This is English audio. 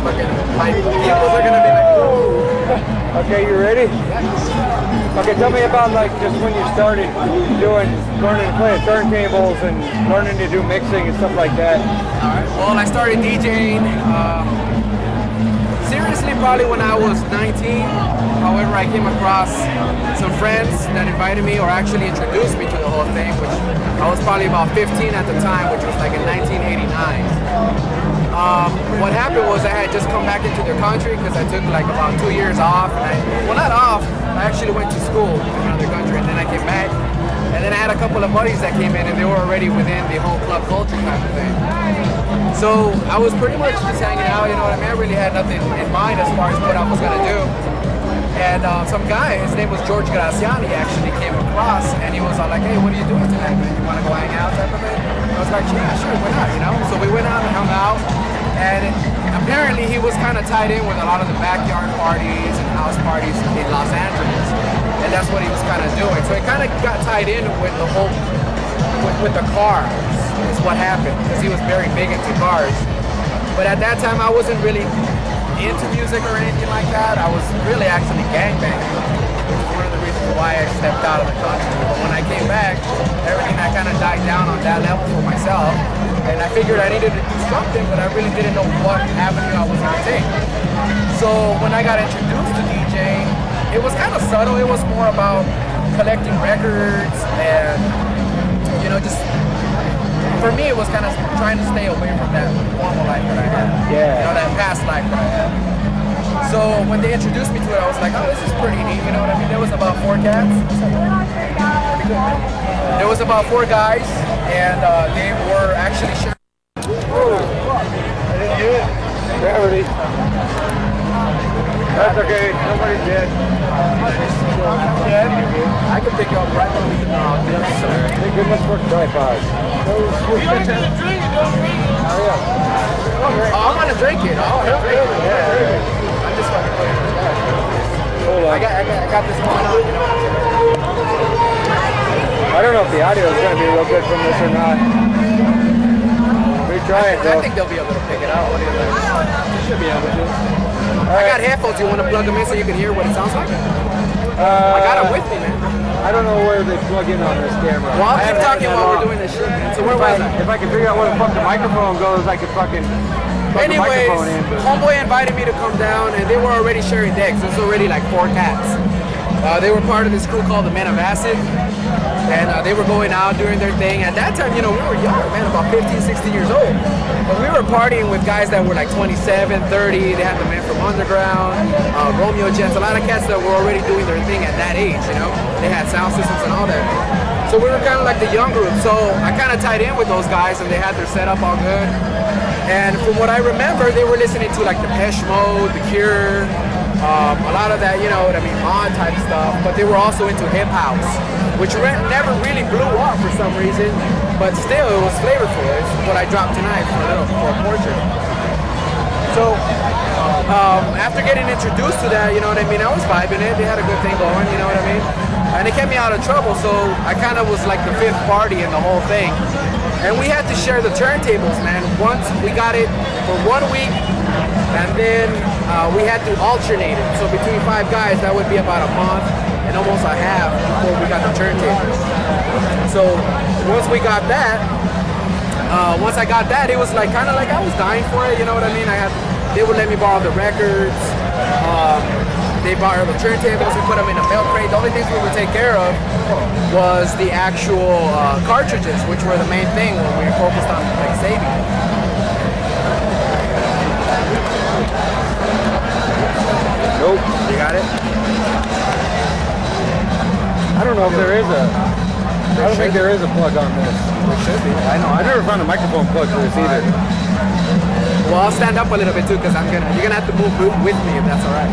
my pupils are gonna be like, whoa. Okay, you ready? Okay, tell me about like just when you started learning to play turntables and learning to do mixing and stuff like that. All right. Well, I started DJing seriously probably when I was 19. However, I came across some friends that invited me or actually introduced me to the whole thing, which I was probably about 15 at the time, which was like in 1989. What happened was I had just come back into the country because I took like about 2 years off. And well, not off, I actually went to school in another country and then I came back. And then I had a couple of buddies that came in and they were already within the whole club culture type of thing. So I was pretty much just hanging out, you know what I mean? I really had nothing in mind as far as what I was gonna do. And some guy, his name was George Graziani, actually came across and he was all like, hey, what are you doing tonight, man? You wanna go hang out type of thing? I was like, yeah, sure, why not, you know? So we went out and hung out and apparently he was kind of tied in with a lot of the backyard parties and house parties in Los Angeles. And that's what he was kind of doing. So he kind of got tied in with the whole, with the cars is what happened because he was very big into cars. But at that time I wasn't really into music or anything like that. I was really actually gangbanging, which is one of the reasons why I stepped out of the country. But when I came back, everything that kind of died down on that level for myself. And I figured I needed to do something, but I really didn't know what avenue I was going to take. So when I got introduced to DJing, it was kind of subtle. It was more about collecting records and, you know, just, for me, it was kind of trying to stay away from that normal life that I had. Yeah. You know, that past life that I had. So when they introduced me to it, I was like, oh, this is pretty neat. You know what I mean? There was about 4 cats. There was about 4 guys, and they were actually sharing. Oh, I didn't do it. Gravity. That's okay. Nobody's dead. I could pick you up right when we can Thank goodness for tripods. You don't get a drink, you don't drink it. Oh, yeah. Oh, I'm gonna drink it. Oh, Yeah. I'm just fucking playing. Hold on. I got this going on, you know. I don't know if the audio is going to be real good from this or not. We try it, though. I think they'll be able to pick it out. What do you think? You should be able to. I got headphones. You want to plug them in so you can hear what it sounds like? I got them with me, man. I don't know where they plug in on this camera. Well, I'll keep talking while we're doing this shit, man. So where was I? If I can figure out where the fuck the microphone goes, I could fucking plug the Anyways, microphone in. But homeboy invited me to come down, and they were already sharing decks. There's already like 4 cats. They were part of this crew called the Men of Acid, and they were going out doing their thing. At that time, you know, we were young, man, about 15, 16 years old. But we were partying with guys that were like 27, 30. They had the Men from Underground, Romeo Jets, a lot of cats that were already doing their thing at that age, you know. They had sound systems and all that. So we were kind of like the young group. So I kind of tied in with those guys, and they had their setup all good. And from what I remember, they were listening to like Depeche Mode, The Cure, a lot of that, you know what I mean, mod type stuff. But they were also into hip house, which never really blew off for some reason. But still, it was flavorful. It's what I dropped tonight for a portrait. So after getting introduced to that, you know what I mean, I was vibing it. They had a good thing going, you know what I mean. And it kept me out of trouble, so I kind of was like the 5th party in the whole thing. And we had to share the turntables, man. Once we got it for 1 week, and then we had to alternate it. So between 5 guys, that would be about a month and almost a half before we got the turntables. So once we got that, once I got that, it was like kind of like I was dying for it. You know what I mean? They would let me borrow the records. They borrowed the turntables. We put them in a milk crate. The only things we would take care of was the actual cartridges, which were the main thing when we were focused on like saving. nope. You got it? I don't know if there is a. I don't think there is a plug on this. There should be. I know. I never found a microphone plug for this either. Well, I'll stand up a little bit too, because you're gonna have to move with me if that's all right.